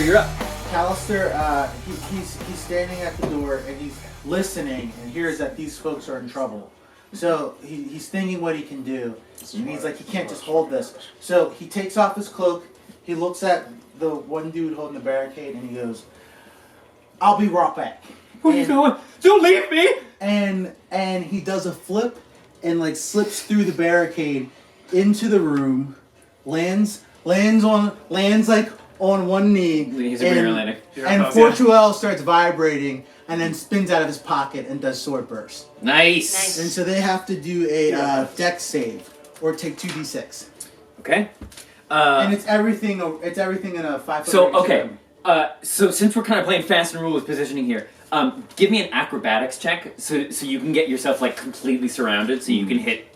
Callister, you're up. Callister, he's standing at the door and he's listening and hears that these folks are in trouble. So he's thinking what he can do. And he's like, he can't just hold this. So he takes off his cloak, he looks at the one dude holding the barricade and he goes, I'll be right back. Where are you going? Don't leave me! And he does a flip and like slips through the barricade into the room, lands like on one knee. He's a mirror landing. And Fortuel starts vibrating and then spins out of his pocket and does sword burst. Nice. And so they have to do a dex save or take 2d6. Okay. And it's everything in a 5 foot So range. okay. So since we're kind of playing fast and rule with positioning here, give me an acrobatics check so you can get yourself like completely surrounded, so you can hit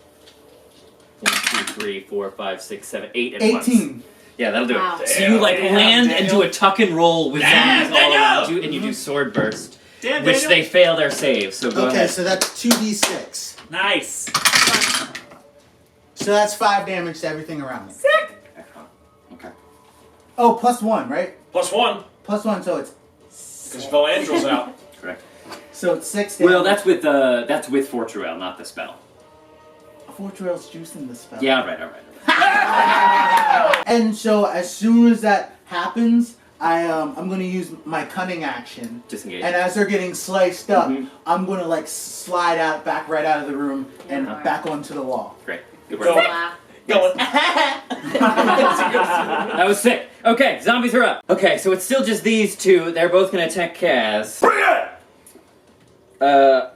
1, 2, 3, 4, 5, 6, 7, 8 at 18. once. Yeah, that'll do Wow. it. So you like land and do a tuck and roll with zombies all around you, and you do sword burst, which they fail their save. So go ahead. Okay, so that's 2d6. Nice. So that's 5 damage to everything around me. Okay. Oh, +1, right? +1. +1, so it's Because Valandrel's out. Correct. so it's 6 damage. Well, that's with Fortuel, not the spell. Fortuel's juicing the spell. Yeah, all right. And so as soon as that happens, I'm gonna use my cunning action. Disengage. And as they're getting sliced up, Mhm. I'm gonna like slide right out of the room and back onto the wall. Great. Good Go. work. Going. That was sick. Okay, zombies are up. Okay, so it's still just these two. They're both gonna attack Kaz. Bring it!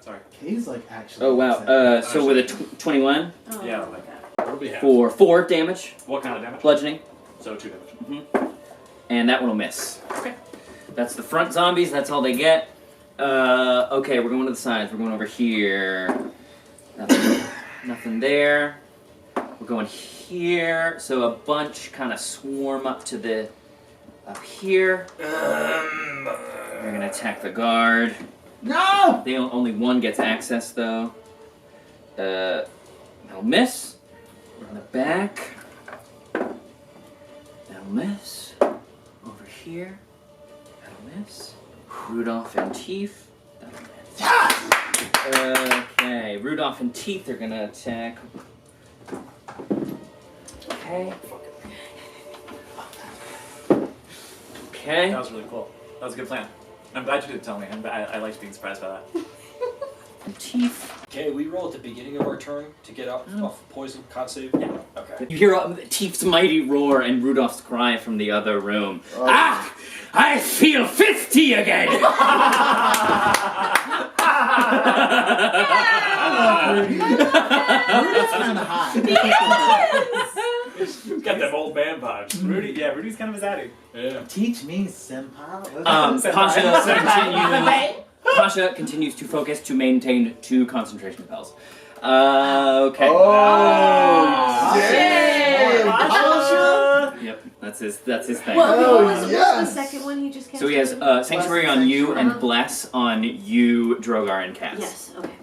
Sorry. Kay's like actually. Oh wow. upset. So with a 21 Oh, Yeah, my like- God. What do we have? for 4 damage, What kind of damage? bludgeoning, So 2 damage. and that one will miss. Okay. That's the front zombies. That's all they get. Okay, we're going to the sides. We're going over here. Nothing there. We're going here. So a bunch kind of swarm up here. They're gonna attack the guard. No! Only one gets access though. That'll miss. We're on the back. That'll miss. Over here. That'll miss. Rudolph and Teeth. That'll miss. Okay, Rudolph and Teeth are gonna attack. Okay. Okay. That was really cool. That was a good plan. I'm glad you didn't tell me. I liked being surprised by that. Teeth. Okay, we roll at the beginning of our turn to get off poison con save? Yeah. Okay. You hear Teeth's mighty roar and Rudolph's cry from the other room. Ah! I feel 50 again! I love Rudy. Rudy's kind of hot. Got them old man vibes. Rudy's kind of a zaddy. Yeah. Teach me, senpai. Pasha continues to focus to maintain 2 concentration spells. Okay. Oh, yay! Pasha! Yep, that's his thing. Well, Oh, what was the second one he just cast? So he has Sanctuary on you and Bless on you, Drogar, and Cass. Yes, okay.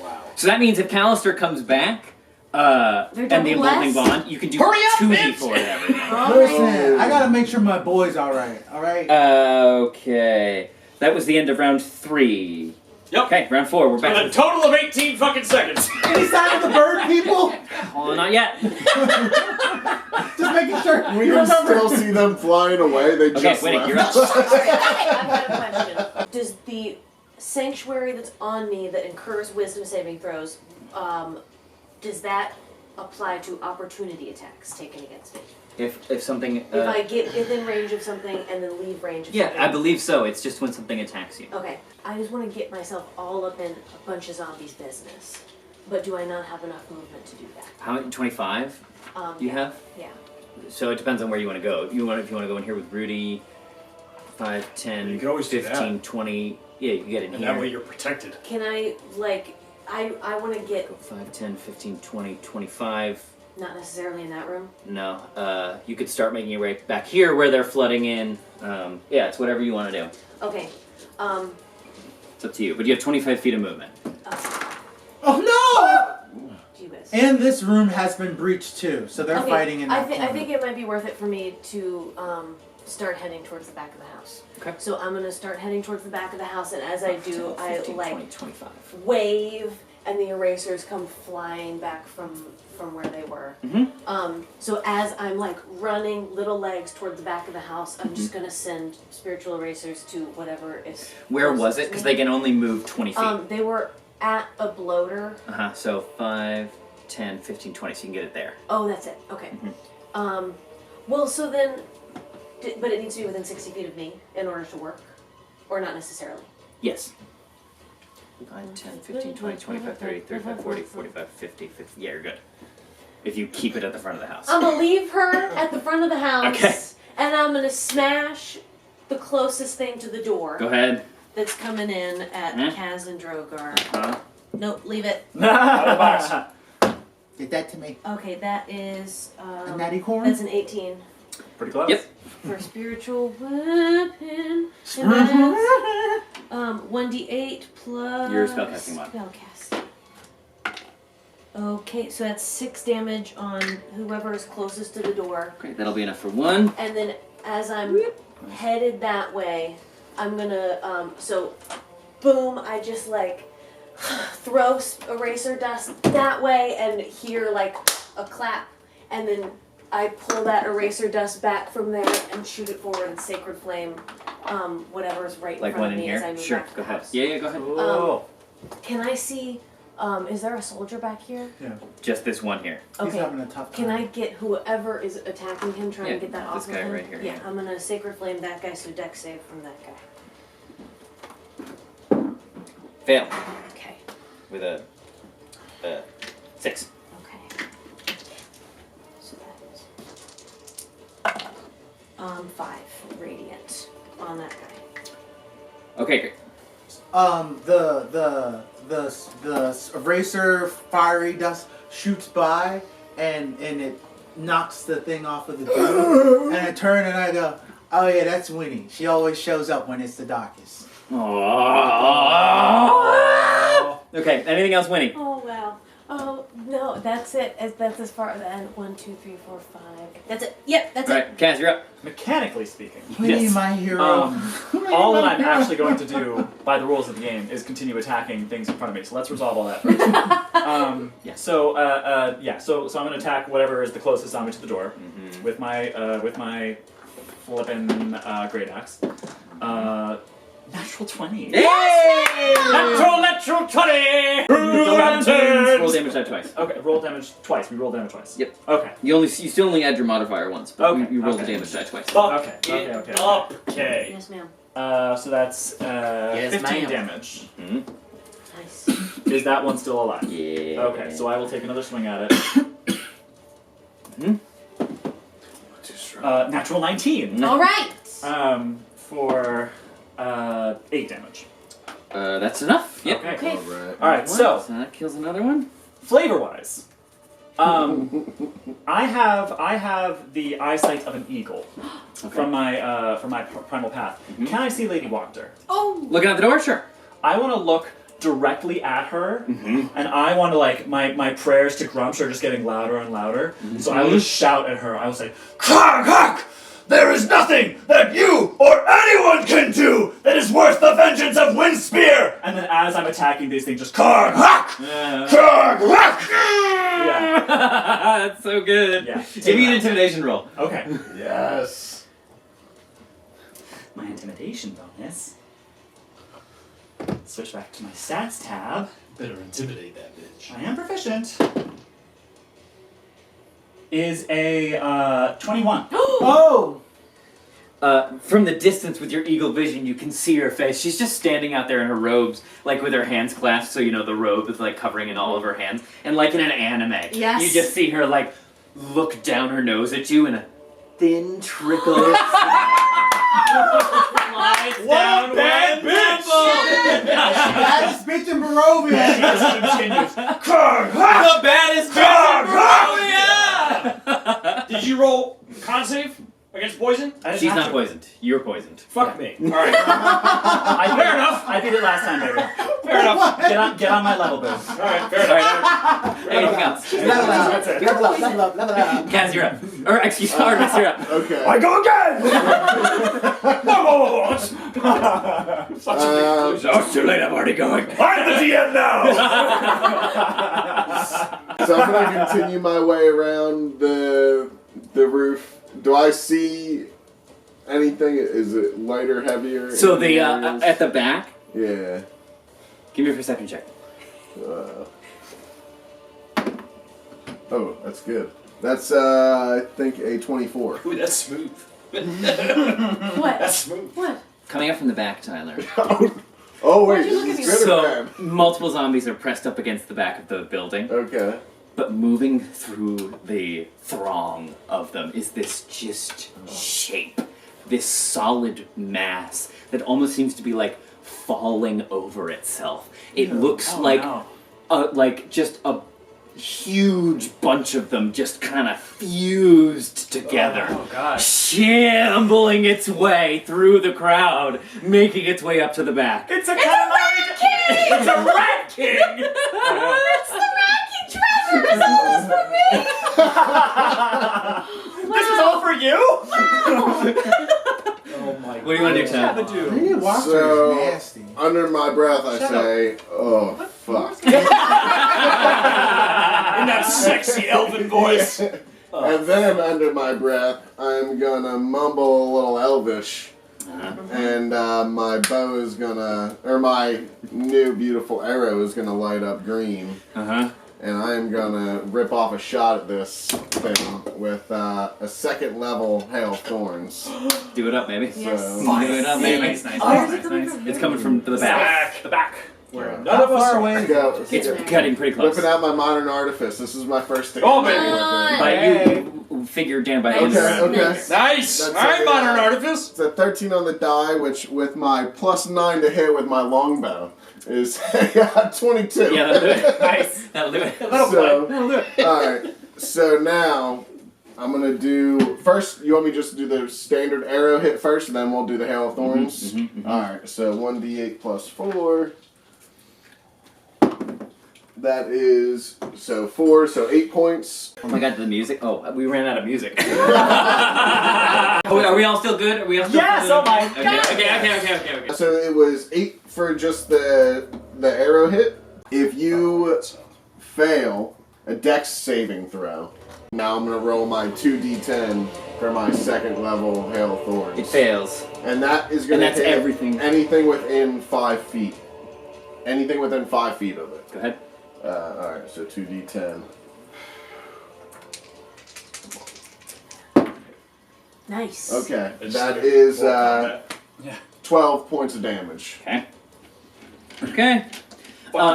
Wow. So that means if Callister comes back, and the double Emboldening bless? Bond, you can do Hurry up, 2d4 to everything. Listen, I gotta make sure my boy's alright, alright? Okay. That was the end of round 3. Yep. Okay, round 4, we're With back. a total of 18 fucking seconds. Any sign of the bird, people? Oh, not yet. Just making sure. We You can remember? still see them flying away. They Okay, just Winnie, left. you're up. I've got a question. Does the sanctuary that's on me that incurs wisdom saving throws, does that apply to opportunity attacks taken against me? If something... If I get within range of something and then leave range of yeah, something? I believe so. It's just when something attacks you. Okay. I just want to get myself all up in a bunch of zombies' business. But do I not have enough movement to do that? How many? 25 you have? Yeah. So it depends on where you want to go. If you want to go in here with Rudy, 5, 10, You can always do 15, that. 20... Yeah, you can get in And here. that way you're protected. Can I, I want to get, 5, 10, 15, 20, 25... not necessarily in that room? No, you could start making your way back here where they're flooding in. Yeah, it's whatever you want to do. Okay. It's up to you. But you have 25 feet of movement. Oh no! Jeebus. And this room has been breached too, so they're fighting in that I corner. think it might be worth it for me to start heading towards the back of the house. Okay. So I'm gonna start heading towards the back of the house, and as I do, 10, I 15, like 20, 25. wave, and the erasers come flying back from where they were. Mm-hmm. So as I'm like running little legs toward the back of the house, I'm just gonna send spiritual erasers to whatever is. Where was closest it? to Because me. they can only move 20 feet. They were at a bloater. So 5, 10, 15, 20, so you can get it there. Oh, that's it. Okay. Well, so then, but it needs to be within 60 feet of me in order to work, or not necessarily. Yes. 5, 10, 15, 20, 25, 30, 35, 40, 45, 50, 50. Yeah, you're good. If you keep it at the front of the house. I'm gonna leave her at the front of the house, Okay. and I'm gonna smash the closest thing to the door Go ahead. that's coming in at Kaz and Drogar. Huh? Nope, leave it. Out of the box. Get that to me. Okay, that is A natty corn? that's an 18 Pretty close. Yep. for spiritual weapon. And that's 1d8 plus Your spellcasting mod. Spellcast. Okay, so that's 6 damage on whoever is closest to the door. Great, that'll be enough for one. And then as I'm headed that way, I'm gonna, so boom, I just like throw eraser dust that way and hear like a clap. And then I pull that eraser dust back from there and shoot it forward in Sacred Flame, whatever's right in Like front one of in me as I here? move Sure, back to go the ahead. house. Yeah, go ahead. Oh. Can I see, is there a soldier back here? Just this one here. He's Okay. having a tough time. Can I get whoever is attacking him, try Yeah, and get that this off of guy him? right here, Yeah, yeah. I'm gonna Sacred Flame that guy, so dex save from that guy. Fail. Okay. With a 6. Okay. So that is 5 radiant on that guy. Okay, great. The eraser fiery dust shoots by and it knocks the thing off of the dude. And I turn and I go, oh yeah, that's Winnie. She always shows up when it's the darkest. Oh. Okay, anything else, Winnie? Oh wow. Oh no, that's it. That's as far as 1, 2, 3, 4, 5. That's it. Yep, that's it. Alright, Kaz, you're up. Mechanically speaking, Winnie, Yes. my hero. all that I'm actually going to do by the rules of the game is continue attacking things in front of me. So let's resolve all that first. Yeah. So I'm going to attack whatever is the closest zombie to the door Mm-hmm. with my flippin' great axe. Natural 20. Yay! Natural 20! Roll damage die twice. Okay, roll damage twice. We roll damage twice. Yep. Okay. You still only add your modifier once, but Okay, you roll the okay. damage die twice. Okay. Yes, ma'am. So that's 15 ma'am. damage. Mm-hmm. Nice. Is that one still alive? Yeah. Okay, so I will take another swing at it. Natural 19. All right. For 8 damage. That's enough. Yep. Okay. Okay. Alright. Alright, so that kills another one. flavor-wise, I have the eyesight of an eagle Okay. from my primal path. Mhm. Can I see Lady Wachter? Oh. Looking at the door, sure. I want to look directly at her, Mm-hmm. and I want to like my prayers to Grumsh are just getting louder and louder. So I will just shout at her. I will say, "Krog-hak! There is nothing that you or anyone can do that is worth the vengeance of Windspear!" And then as I'm attacking these things, just Krog-hak! Krog-hak! Yeah. That's so good. Yeah. Give me an intimidation roll. Okay. Yes. My intimidation bonus. Switch back to my stats tab. Better intimidate that bitch. I am proficient. Is a 21. Oh! From the distance with your eagle vision, you can see her face. She's just standing out there in her robes, like with her hands clasped, so you know the robe is like covering in all of her hands. And like in an anime, Yes. you just see her like look down her nose at you and a thin trickle slides down bad one bitch! pimple. That's bitch and Barovia! Just continues. The baddest bitch in Did you roll con save against poison? I didn't She's have not to. poisoned. You're poisoned. Fuck me. Alright. Fair enough. I beat it last time, baby. Fair enough. Get on my level, boo. Alright, fair enough. Anything else? Level up. That's it. Level up. Level up. Level up. Kaz, you're up. Or excuse me, Artemis, you're up. Okay. I go again! Whoa! Such a big conclusion. Oh, it's too late, I'm already going. I'm the DM now! So I'm gonna continue my way around the roof. Do I see anything? Is it lighter, heavier? So in the areas? at the back, Yeah. give me a perception check. Oh, that's good. That's I think a 24. Ooh, that's smooth. What? That's smooth. What? Coming up from the back, Tyler. Oh wait, Why'd you look this at is me good or So bad? multiple zombies are pressed up against the back of the building, Okay. but moving through the throng of them is this just shape, this solid mass that almost seems to be like falling over itself. It looks like just a huge bunch of them just kind of fused together. Oh, God. Shambling its way through the crowd, making its way up to the back. It's a rat king! It's a rat king! It's the Rat King Trevor! Is all this for me? This is all for you? Oh my What do you want to do, Tom? Lady Wachter So, is nasty. under my breath, I say, "Oh fuck," In that sexy elven voice. and then under my breath, I'm gonna mumble a little Elvish, and my bow is gonna, or my new beautiful arrow is gonna light up green. And I'm gonna rip off a shot at this thing with a second level Hail of Thorns. Do it up, baby. Yes. So, Do it up, baby. Nice, nice, Oh, nice, is it nice, coming nice. from It's coming from the The back. back. The back. Where None How of us far are. away? let's go. It's cutting pretty close. Whipping out my modern artifice. This is my first thing. Oh, baby. By you figure down by the end of the Okay, round. okay. Nice! That's Alright, a, Modern Artifice! It's a 13 on the die, which with my +9 to hit with my longbow is 22. Yeah, that'll do it. Nice. That'll do it. That'll So, That'll do it. alright. So now, I'm gonna do, first, you want me just to do the standard arrow hit first, and then we'll do the Hail of Thorns? Alright, so 1d8 plus 4. That is, so 4, so 8 points. Oh my god, the music. Oh, we ran out of music. Are we all still good? Are we all still Yes, good? oh my Okay, God. okay. So it was 8 for just the arrow hit. If you fail a dex saving throw, now I'm going to roll my 2d10 for my second level Hail of Thorns. It fails. And that is going to And that's hit everything. anything within 5 feet. Anything within 5 feet of it. Go ahead. Alright, so 2d10. Nice. Okay, It's that just is full combat. 12 points of damage. Okay.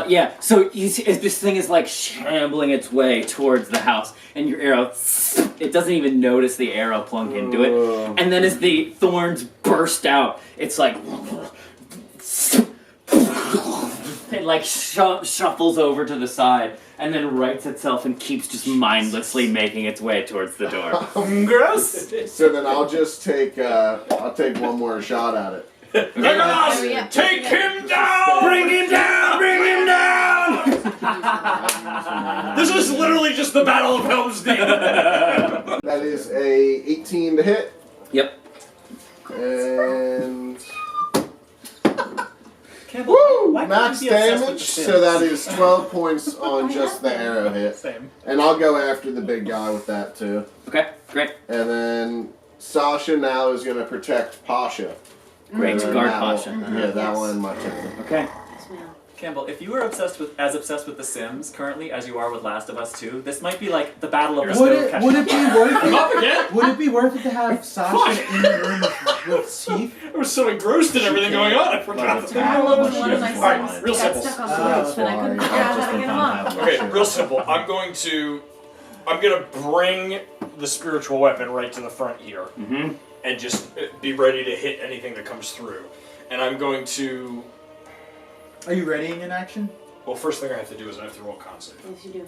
Yeah, so you see, this thing is like shambling its way towards the house, and your arrow, it doesn't even notice the arrow plunk into it. And then as the thorns burst out, it's like, it like shuffles over to the side, and then rights itself and keeps just mindlessly making its way towards the door. Gross. So then I'll just take, I'll take one more shot at it. Legolas! Hurry up. Take him down! Bring him down! Bring him down! This is literally just the Battle of Helm's Deep. That is a 18 to hit, Yep. and Campbell, woo! why can't Max you be obsessed with damage, the so that is 12 points on I just have the been. arrow hit. Same. And I'll go after the big guy with that too. Okay, great. And then Sasha now is going to protect Pasha. Great, And then guard that'll- Pasha. Yeah, that Yes. will end my turn. Okay. Yes, ma'am. Campbell, if you were obsessed with The Sims currently as you are with Last of Us 2, this might be like the battle of the Would stove it catching be fire. worth I'm it? up again! Would it be worth it to have Sasha in the room with Teeth? I was so engrossed in everything going on, I forgot. The battle of one of my Alright, sons real got simple. stuck on the roof, and I couldn't figure out how to get him off. Okay, real simple. I'm gonna bring the spiritual weapon right to the front here, and just be ready to hit anything that comes through. And I'm going to. Are you readying in action? Well, first thing I have to do is I have to roll con save. Yes, you do.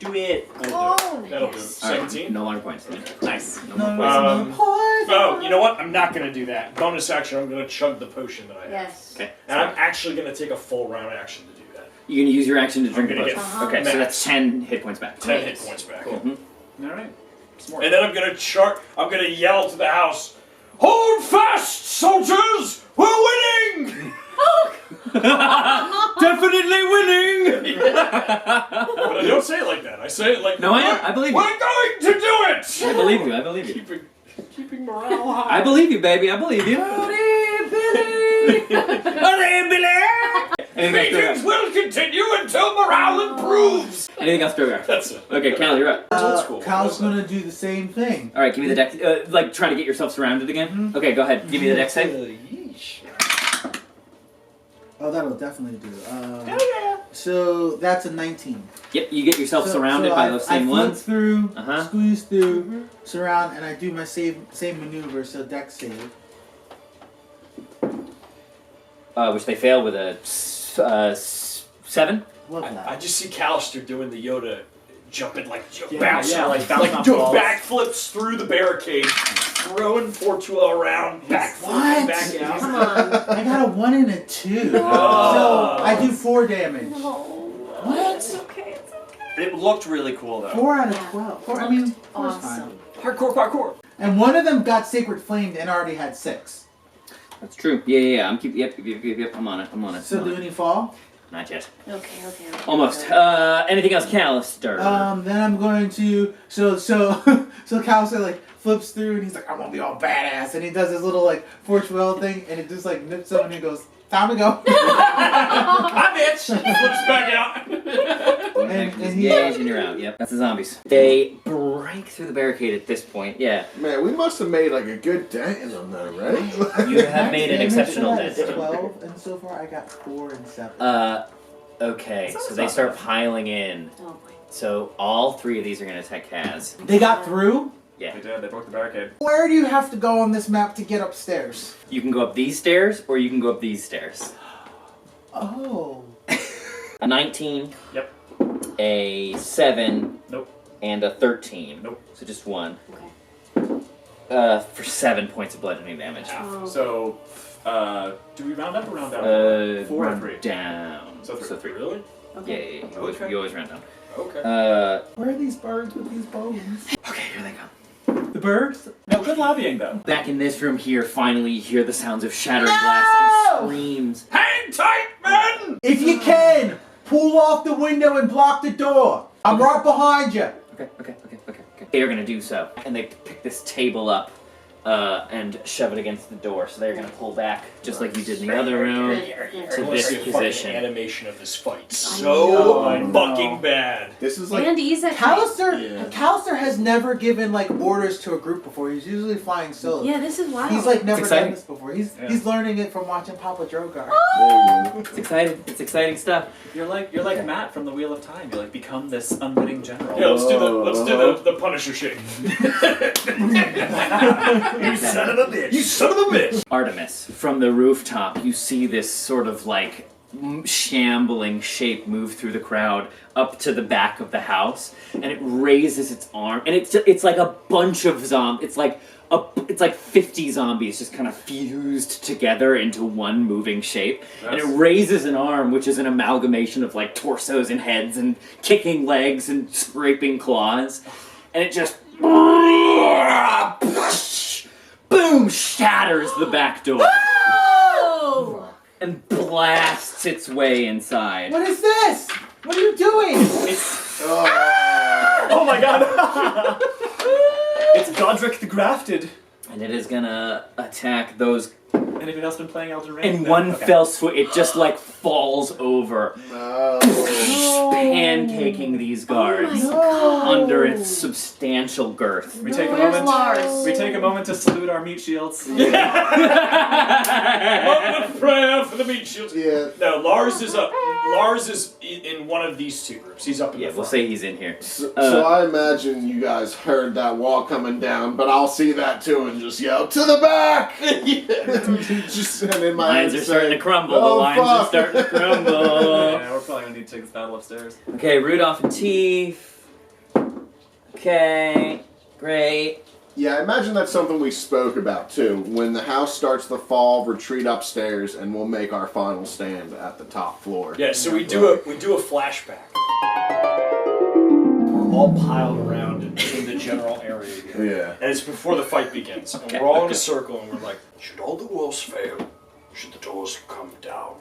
Do it. Oh, That'll do it. nice. 17. No longer points. Nice. Oh, you know what? I'm not gonna do that. Bonus action. I'm gonna chug the potion that I have. Yes. Okay. And I'm actually gonna take a full round action to do that. You're gonna use your action to drink the gonna potion. get Okay, so max. that's 10 hit points back. 10 hit points back. Cool. All right. Smart. And then I'm gonna yell to the house, "Hold fast, soldiers! We're winning!" Definitely winning! But I don't say it like that. I say it like, No, I know. I believe you. We're going to do it! I believe you. Keeping morale high. I believe you, baby. I believe you. Anything else, Meetings will continue until morale improves! Drogar? Anything else, Drogar? That's it. Okay, Callie, you're up. old school. Kyle's gonna do the same thing. All right, give me the deck. Like trying to get yourself surrounded again. Okay, go ahead. Give me the deck save. Oh, that'll definitely do. So that's a 19. Yep, you get yourself surrounded by those same I flip ones. through, Uh-huh. squeeze through, surround, and I do my same maneuver. So deck save. Which they fail with a 7. Love I that. just see Callister doing the Yoda jumping, Yeah, bouncing, yeah, like bouncing off doing walls. backflips through the barricade, throwing Fortula around, backflipping What? back out. Come on. I got a 1 and a 2. Oh. So I do 4 damage. What? It's okay. It's okay. It looked really cool though. 4 out of 12. I mean, 4's fine. Awesome. Hardcore parkour. And one of them got Sacred Flamed and already had 6. That's true. Yeah. I'm keep. Yep. I'm on it. So do any fall? Not yet. Okay. Almost. Anything else, Callister? Then I'm going to so Callister like flips through and he's like, I'm gonna be all badass, and he does this little like fortune well thing and it just like nips up and he goes, time to go. Hi, bitch! Flips back out. and he Engage and you're out. Yep. That's the zombies. They break through the barricade at this point. Yeah. Man, we must have made like a good dent in them though, right? You have made an Damage exceptional to that dent. is 12, and so far I got 4 and 7. Okay. Sounds So they not start bad. piling in. Oh boy. So all 3 of these are gonna attack Kaz. They got through? Yeah. They did. They broke the barricade. Where do you have to go on this map to get upstairs? You can go up these stairs, or you can go up these stairs. Oh. A 19. Yep. A 7. Nope. And a 13. Nope. So just 1. Okay. For 7 points of bludgeoning damage. Oh. So, do we round up or round down? 4 or round 3? down. So 3. Really? Okay. Yeah. Okay. You always round down. Okay. Where are these birds with these bones? Okay, here they come. The birds? No, good lobbying though. Back in this room here, finally you hear the sounds of shattered glass and screams. Hang tight, men! If you can, pull off the window and block the door. I'm right behind you. Okay. They are gonna do so. And they pick this table up and shove it against the door. So they're gonna pull back, just like you did in the other room, to I wanna this see a fucking position. animation of this fight. know. So I know. fucking bad. This is like And Ison. Callister has never given like orders to a group before. He's usually flying solo. Yeah, this is wild. He's like never exciting. done this before. He's Yeah. he's learning it from watching Papa Drogar. It's exciting. It's exciting stuff. You're like Matt from the Wheel of Time. You like become this unwitting general. Yeah, let's do the Punisher shake. You son of a bitch! You son of a bitch! Artemis, from the rooftop, you see this sort of like shambling shape move through the crowd up to the back of the house, and it raises its arm, and it's like a bunch of zombies. It's like 50 zombies just kind of fused together into one moving shape, and it raises an arm, which is an amalgamation of like torsos and heads and kicking legs and scraping claws, and it just boom shatters the back door. Oh! And blasts its way inside. What is this? What are you doing? Oh my god! It's Godric the Grafted. And it is gonna attack those. Anyone else been playing Elden Ring? In No? one Okay. fell swoop, it just like falls over, no. pancaking these guards under its substantial girth. We take a Where's moment. Lars? We take a moment to salute our meat shields. Moment of prayer for the meat shields. Yeah. No, Lars is up. Lars is in one of these two groups. He's up in Yeah, the we'll front. say he's in here. So I imagine you guys heard that wall coming down, but I'll see that too and just yell, to the back! Just and in my Lines head are starting say, to crumble. "Oh, The lines are fuck." starting to crumble. Yeah, we're probably gonna need to take this battle upstairs. Okay, Rudolph and Teeth. Okay, great. Yeah, I imagine that's something we spoke about too. When the house starts to fall, retreat upstairs, and we'll make our final stand at the top floor. Yeah, so we do a flashback. We're all piled around in the general area again. Yeah. And it's before the fight begins. And we're all in a circle and we're like, should all the walls fail, should the doors come down,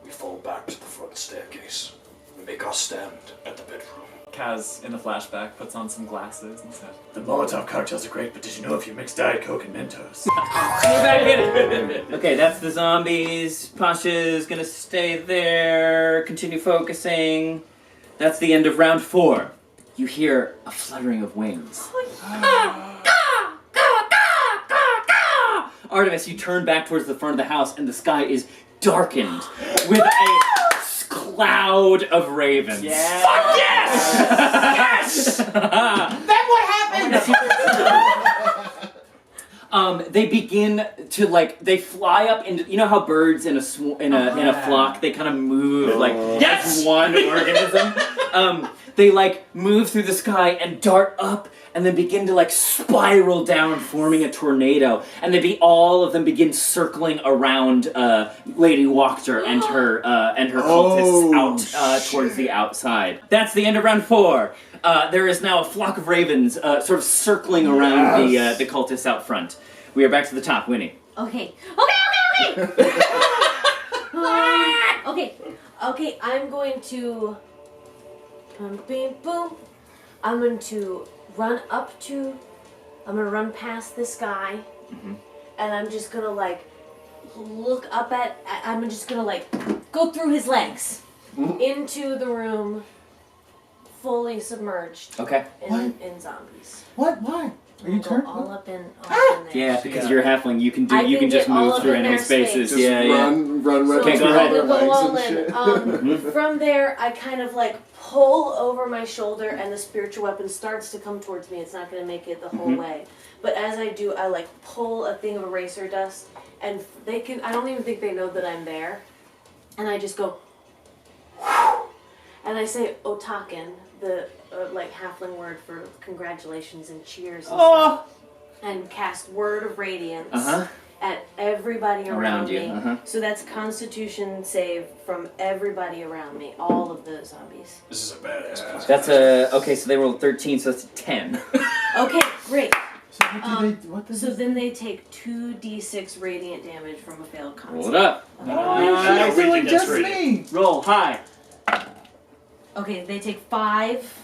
we fall back to the front staircase and make our stand at the bedroom. Kaz, in the flashback, puts on some glasses and says, "The Molotov cocktails are great, but did you know if you mix Diet Coke and Mentos?" We're back in. Okay, that's the zombies. Pasha's gonna stay there, continue focusing. That's the end of round 4. You hear a fluttering of wings. Artemis, you turn back towards the front of the house, and the sky is darkened with a cloud of ravens. Yes! Fuck yes! Yes! Then what happened? They begin to they fly up into, you know how birds in a in a flock, they kind of move as one organism. They move through the sky and dart up and then begin to spiral down, forming a tornado. And all of them begin circling around Lady Wachter and her cultists out towards the outside. That's the end of round 4. There is now a flock of ravens sort of circling around the cultists out front. We are back to the top, Winnie. Okay. Okay, I'm going to... boom. I'm going to run past this guy, and I'm just gonna look up I'm just gonna go through his legs into the room, fully submerged. Okay. In zombies. What? Why? Are you turned? All up in there. Yeah, because you're a halfling, you can I can just get all move up through in enemy their spaces. space. Yeah. Run right Okay, go through ahead. their I'm gonna go all legs and in. shit. From there, I kind of pull over my shoulder, and the spiritual weapon starts to come towards me. It's not going to make it the whole way. But as I do, I pull a thing of eraser dust, and I don't even think they know that I'm there. And I just go, and I say Otaken, the halfling word for congratulations and cheers and stuff, and cast Word of Radiance at everybody around you. me. So that's Constitution save from everybody around me, all of the zombies. This is a badass plan. That's okay, so they rolled 13, so that's a 10. Okay, great. So what does So then they take 2d6 radiant damage from a failed con. Roll it up. Yeah, She's we doing think just that's me. Roll high. Okay, they take 5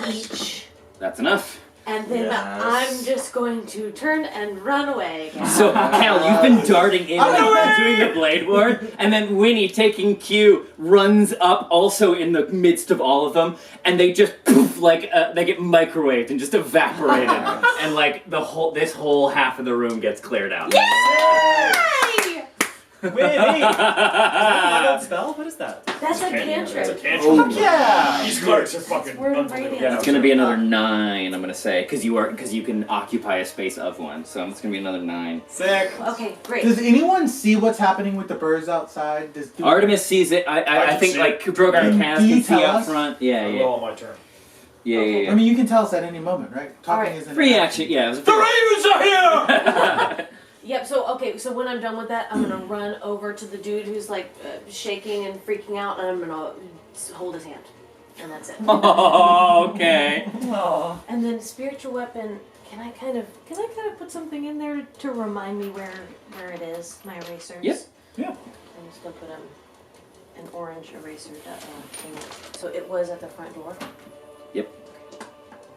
each, That's enough. and then I'm just going to turn and run away again. So, Cal, you've been darting in and doing the blade ward, and then Winnie, taking cue, runs up also in the midst of all of them, and they just poof, they get microwaved and just evaporated, and this whole half of the room gets cleared out. Yay! Wait, is that a spell? What is that? That's a It's a cantrip. cantrip. Yeah. These clerics are fucking Word of unbelievable. Radiance. It's gonna be another 9, I'm gonna say, because you can occupy a space of 1, so it's gonna be another 9. Sick. Okay, great. Does anyone see what's happening with the birds outside? Artemis sees it. I can think see Drogar and Can Kaz you can see tell up us? front. I Yeah. roll on my turn. Yeah. I mean, you can tell us at any moment, right? Talking Alright. isn't Free action. Yeah. It was a The free ravens are here! Yep, so when I'm done with that, I'm gonna run over to the dude who's shaking and freaking out, and I'm gonna hold his hand. And that's it. Oh, okay. Aww. And then spiritual weapon, can I kind of put something in there to remind me where it is, my erasers? Yep. Yeah. I'm just gonna put an orange eraser thing. So it was at the front door? Yep.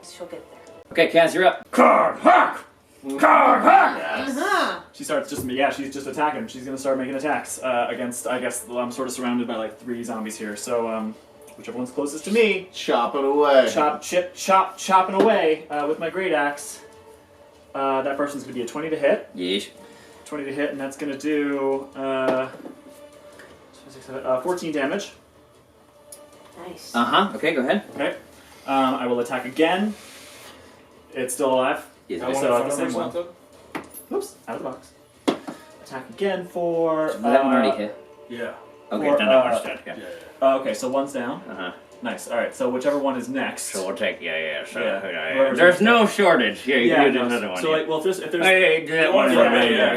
She'll get there. Okay, Kaz, you're up. Card hack! Card hack! Uh-huh. She starts she's just attacking. She's gonna start making attacks against, I guess, I'm sort of surrounded by 3 zombies here. So, whichever one's closest to me, Chopping away. chopping away with my great axe. That person's gonna be a 20 to hit. Yeesh. 20 to hit, and that's gonna do 14 damage. Nice. Okay, go ahead. Okay. I will attack again. It's still alive. Yes, I I want so to the same one. Oops, out of the box. Attack again for. That one already hit. Yeah. Okay, Or, no, much dead. Yeah. Okay. Okay, so one's down. Nice. All right. So whichever one is next. So we'll take, yeah. So, Yeah. There's no shortage. Yeah, you can do another one. So like, well, if there's Hey, do that one for me. Yeah,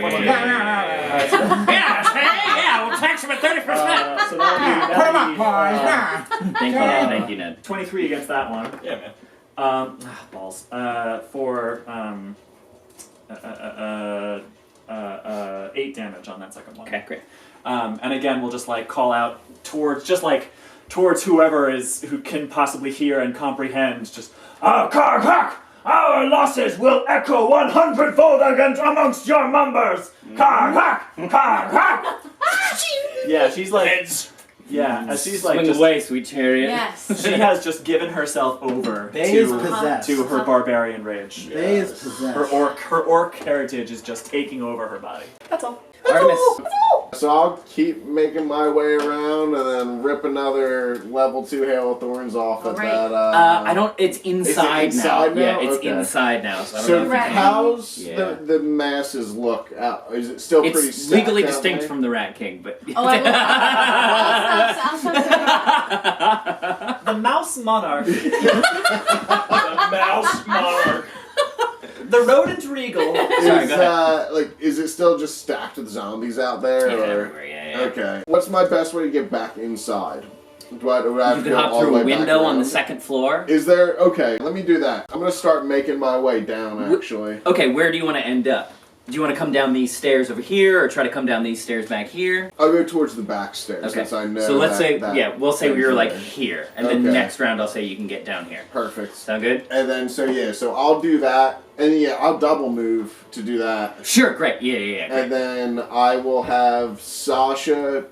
we'll tax him at 30%. So that would be Thank you, Ned. 23 against that one. Yeah, man. Balls. For 8 damage on that second one. Okay, great. And again, we'll just like call out towards whoever who can possibly hear and comprehend. Just Kark! Our losses will echo 100-fold amongst your members. Kark! Yeah, she's like. Heads. Yeah, and she's like Swing just, away, sweet chariot. Yes. she has just given herself over They is possessed. to her barbarian rage. They is possessed. Her orc heritage is just taking over her body. That's all. Artemis. So I'll keep making my way around and then rip another level 2 Hail of Thorns off at Alright. that. I don't. It's inside, inside now? Yeah, it's Okay. inside now. So I don't So know if you Right. can- how's Yeah. the masses look out? Is it still pretty It's stacked legally out distinct there? from the Rat King, but. Oh, I will. The mouse monarch. The mouse monarch. The rodent regal. Sorry, go ahead. Is it still just stacked with zombies out there? Yeah, or? everywhere, yeah. Okay. What's my best way to get back inside? Do I have You to can go hop all the through way a back window on the around? second floor. Is there... Okay, let me do that. I'm gonna start making my way down, actually. Okay, where do you want to end up? Do you want to come down these stairs over here, or try to come down these stairs back here? I'll go towards the back stairs, Okay. since I know So let's say, that we'll say we were like thing's here, and then Okay. next round I'll say you can get down here. Perfect. Sound good? And then, so I'll do that, and I'll double move to do that. Sure, great. Yeah. Great. And then I will have Sasha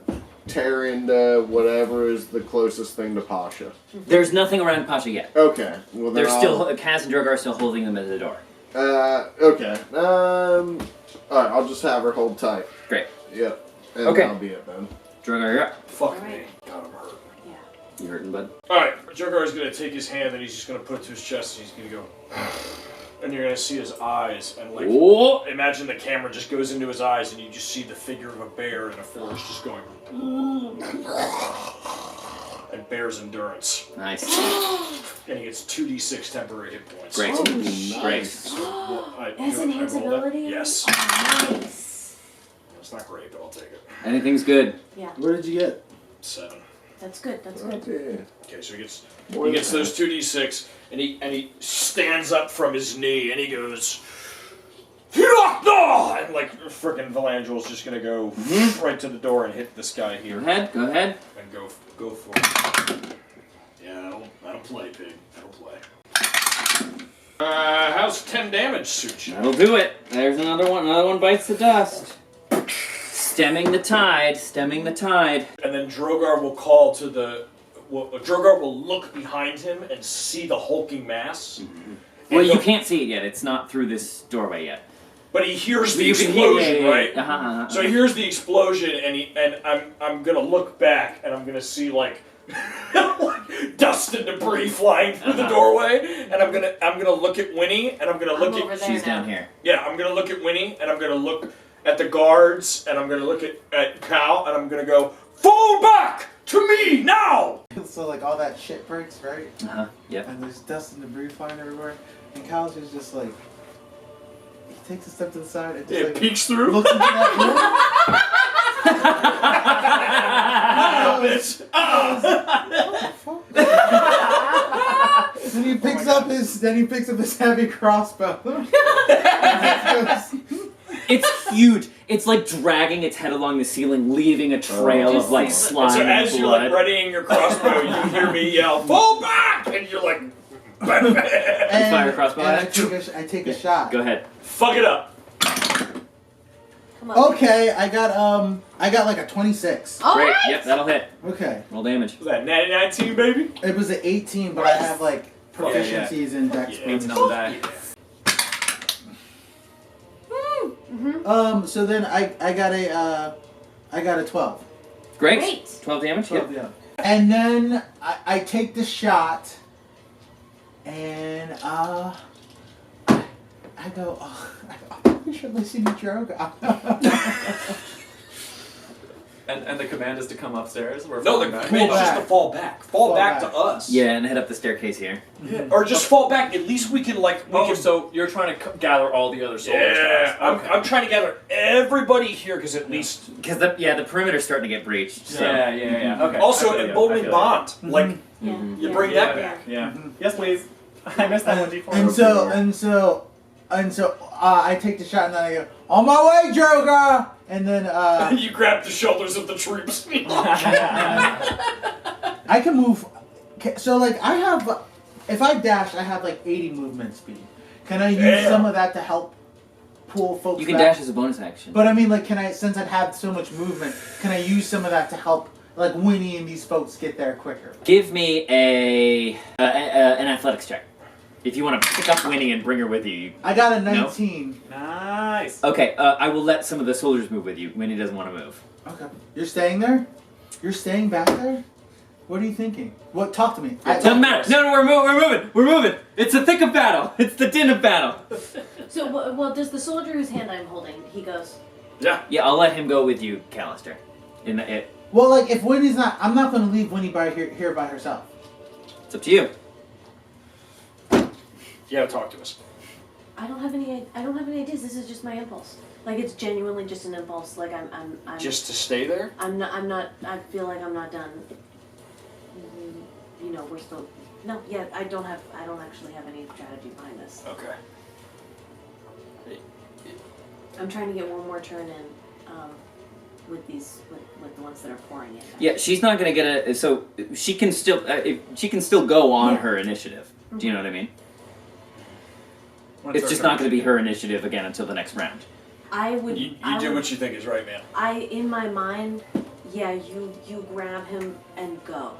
tear into whatever is the closest thing to Pasha. There's nothing around Pasha yet. Okay. Well, then They're still, Kaz and Drogar are still holding them at the door. Okay. Alright, I'll just have her hold tight. Great. Yep. And Okay. that'll be it then. Drogar, you're up. Fuck Alright. me. God, I'm hurt. You hurting, bud? Alright, Drogar's gonna take his hand and he's just gonna put it to his chest and he's gonna go. And you're gonna see his eyes and like. Whoa! Imagine the camera just goes into his eyes and you just see the figure of a bear in a forest just going. And bear's endurance. Nice. And he gets 2d6 temporary hit points. Great. Oh, Great. nice. As enhance ability? Yes. Nice. It's not great, but I'll take it. Anything's good. Yeah, What did you get? 7. that's good. That's good. Okay. Okay, so he gets More he than gets those 2d6 and he stands up from his knee and he goes. And like frickin' Valandrel's just gonna go right to the door and hit this guy Go here. ahead. Go ahead. And go for it. Yeah, that'll play, pig. That'll play. How's 10 damage suit you? That'll do it. There's another one. Another one bites the dust. Stemming the tide. Stemming the tide. And then Drogar will call to the. Drogar will look behind him and see the hulking mass. Well, And you go- can't see it yet. It's not through this doorway yet. But he hears the You can explosion, hear, right? Uh-huh. So he hears the explosion, and I'm gonna look back, and I'm gonna see like dust and debris flying through the doorway, and I'm gonna look at Winnie, and I'm gonna look I'm over at there She's now. down here. I'm gonna look at Winnie, and I'm gonna look at the guards, and I'm gonna look at Cal, and I'm gonna go fall back to me now. So like all that shit breaks, right? Uh-huh. Yep. And there's dust and debris flying everywhere. And Kyle's just like, he takes a step to the side and just It like peeks through. looks into that room. Then he picks up his heavy crossbow. It's huge. It's like dragging its head along the ceiling, leaving a trail of like And slime so and as you're like blood. readying your crossbow, you hear me yell, "Fall back!" And you're like, And, Fire crossbow and at I take a shot. Go ahead. "Fuck it up." Come on. Okay, I got like a 26. All Great. right. Yep, that'll hit. Okay. Roll damage. Was that natty 19, baby? It was an 18, but I have like proficiencies in dex. Yeah. bonus. on the die. So then I got a 12. Great. Great. 12 damage. 12, Yep. yeah. And then I take the shot, and I go, oh, we should listen to Drogar. And the command is to come upstairs? We're No, the falling back? command is just back. to fall back. Fall back back. to us. Yeah, and head up the staircase here. Yeah, or just fall back. At least we can So you're trying to gather all the other soldiers? Yeah, to us. Okay. I'm trying to gather everybody here because at least. Because the perimeter's starting to get breached. So. Yeah. Okay. Also, I feel a you, bowman I feel bond. Like Yeah. Mhm. you yeah, bring yeah, that yeah. back. Yeah. Yes, please. I missed that one, D4. And so I take the shot and then I go, on my way, Drogar! And then You grab the shoulders of the troops. I can move. So like I have, if I dash, I have like 80 movement speed. Can I use Damn. some of that to help pull folks You can back? dash as a bonus action. But I mean, like, since I have so much movement, can I use some of that to help, like, Winnie and these folks get there quicker? Give me an athletics check. If you want to pick up Winnie and bring her with you. I got a 19. Nice. Okay, I will let some of the soldiers move with you. Winnie doesn't want to move. Okay. You're staying there? You're staying back there? What are you thinking? What? Talk to me. Doesn't matter. No, we're moving. It's the thick of battle. It's the din of battle. So, well, does the soldier whose hand I'm holding, he goes, Yeah. Yeah, I'll let him go with you, Callister. Well, like, if Winnie's not, I'm not going to leave Winnie here by herself. It's up to you. You gotta talk to us. I don't have any ideas. This is just my impulse. Like, it's genuinely just an impulse. Like, I'm Just to stay there? I'm not, I feel like I'm not done. You know, we're still, no, yeah, I don't actually have any strategy behind this. Okay. I'm trying to get one more turn in, with the ones that are pouring in. Yeah, she's not gonna get a. So she can still go on Yeah. her initiative. Do you know what I mean? Once It's our just turn. not gonna be her initiative again until the next round. I would. You I do would- what you think is right, man. in my mind, yeah, you grab him and go,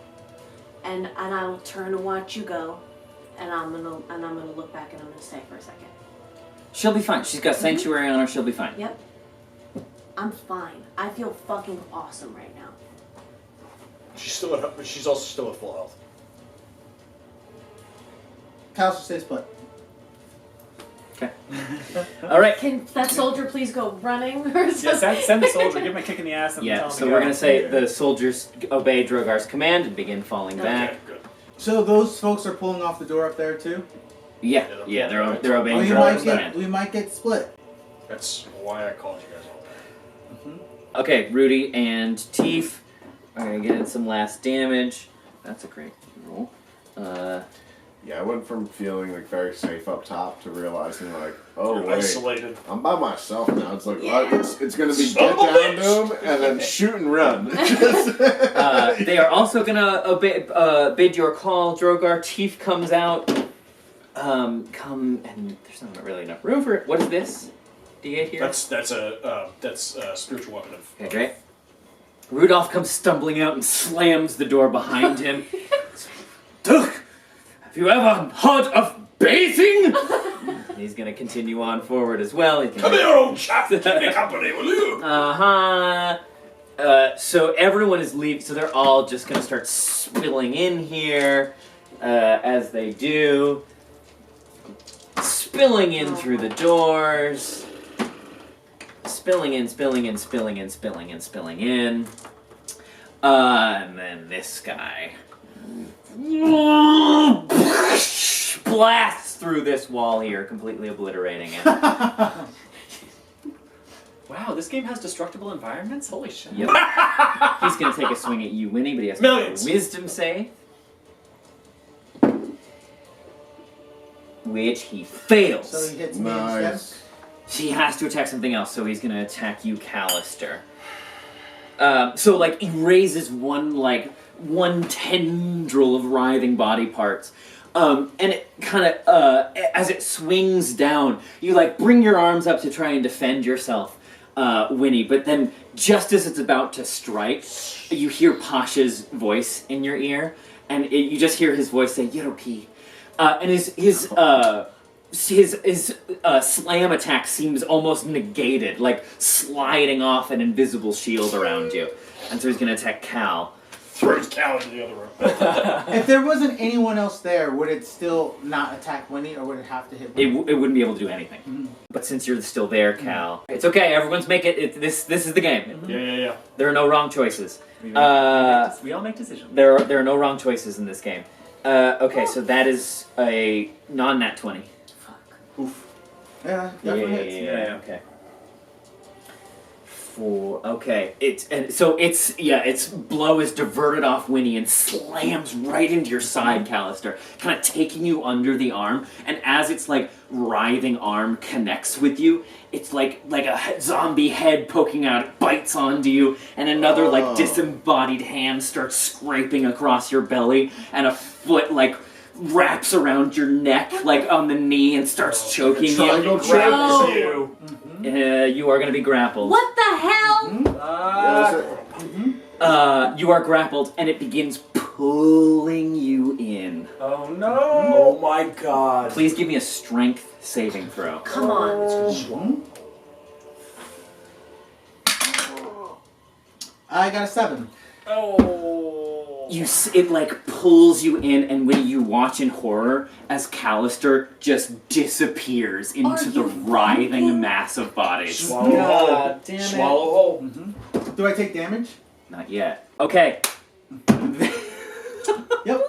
and I'll turn to watch you go, and I'm gonna look back and I'm gonna stay for a second. She'll be fine. She's got sanctuary on her. She'll be fine. Yep. I'm fine. I feel fucking awesome right now. She's also still at full health. Callister stays put. Okay. All right. Can that soldier please go running or something? Yeah, send the soldier. Give him a kick in the ass and tell Yeah. him So to we're go. gonna say the soldiers obey Drogar's command and begin falling back. Okay, good. So those folks are pulling off the door up there, too? Yeah. Yeah. They're obeying We Drogar's command. might get split. That's why I called you guys all back. Okay, Rudy and Teef are gonna get in some last damage. That's a great roll. Yeah, I went from feeling like very safe up top to realizing like, oh You're wait, isolated. I'm by myself now. It's like Yeah. it's gonna be Son get of a down to bitch! him and then shoot and run. They are also gonna bid your call. Drogar. Teef comes out. Come and there's not really enough room for it. What is this? D8 here. That's a spiritual weapon of. Okay, great. Rudolph comes stumbling out and slams the door behind him. Duke, have you ever heard of bathing? He's gonna continue on forward as well. He's Come gonna... here, old chap. Keep me company, will you? So everyone is leaving. So they're all just gonna start spilling in here, as they do. Spilling in through the doors. Spilling in. And then this guy blasts through this wall here, completely obliterating it. Wow, this game has destructible environments? Holy shit. Yep. He's gonna take a swing at you, Winnie, but he has to Millions. make a wisdom save. Which he fails. So he hits me instead. Nice. He has to attack something else, so he's gonna attack you, Callister. So like he raises one tendril of writhing body parts, and it kind of as it swings down, you like bring your arms up to try and defend yourself, Winnie. But then just as it's about to strike, you hear Pasha's voice in your ear, and you just hear his voice say "Yeroki," and his slam attack seems almost negated, like sliding off an invisible shield around you. And so he's going to attack Cal. throws Cal into the other room. If there wasn't anyone else there, would it still not attack Winnie, or would it have to hit It, Winnie? it wouldn't be able to do anything. But since you're still there, Cal, it's okay. Everyone's making it. This is the game. Yeah. There are no wrong choices. We all make decisions. There are no wrong choices in this game. Okay, so that is a non-nat 20. Oof. Yeah, definitely hits. Yeah. Okay. 4. Okay. Its blow is diverted off Winnie and slams right into your side, Callister, kind of taking you under the arm. And as its like writhing arm connects with you, it's like a zombie head poking out. It bites onto you, and another like disembodied hand starts scraping across your belly, and a foot like wraps around your neck, like on the knee, and starts choking Triangle you. choke. Oh. You. You are going to be grappled. What the hell? You are grappled, and it begins pulling you in. Oh no! Oh my god. Please give me a strength saving throw. Come on. I got a 7. It like pulls you in, and when you watch in horror as Callister just disappears into the writhing mass of bodies. Swallow God damn it. Swallow whole. Do I take damage? Not yet. Okay. Yep.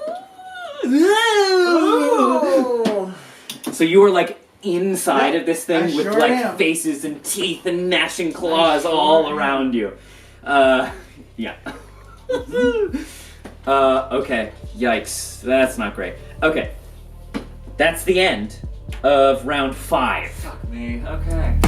So you were like inside of this thing I with sure like am. faces and teeth and gnashing claws all around you. Yeah. Okay. Yikes. That's not great. Okay. That's the end of round 5. Fuck me. Okay.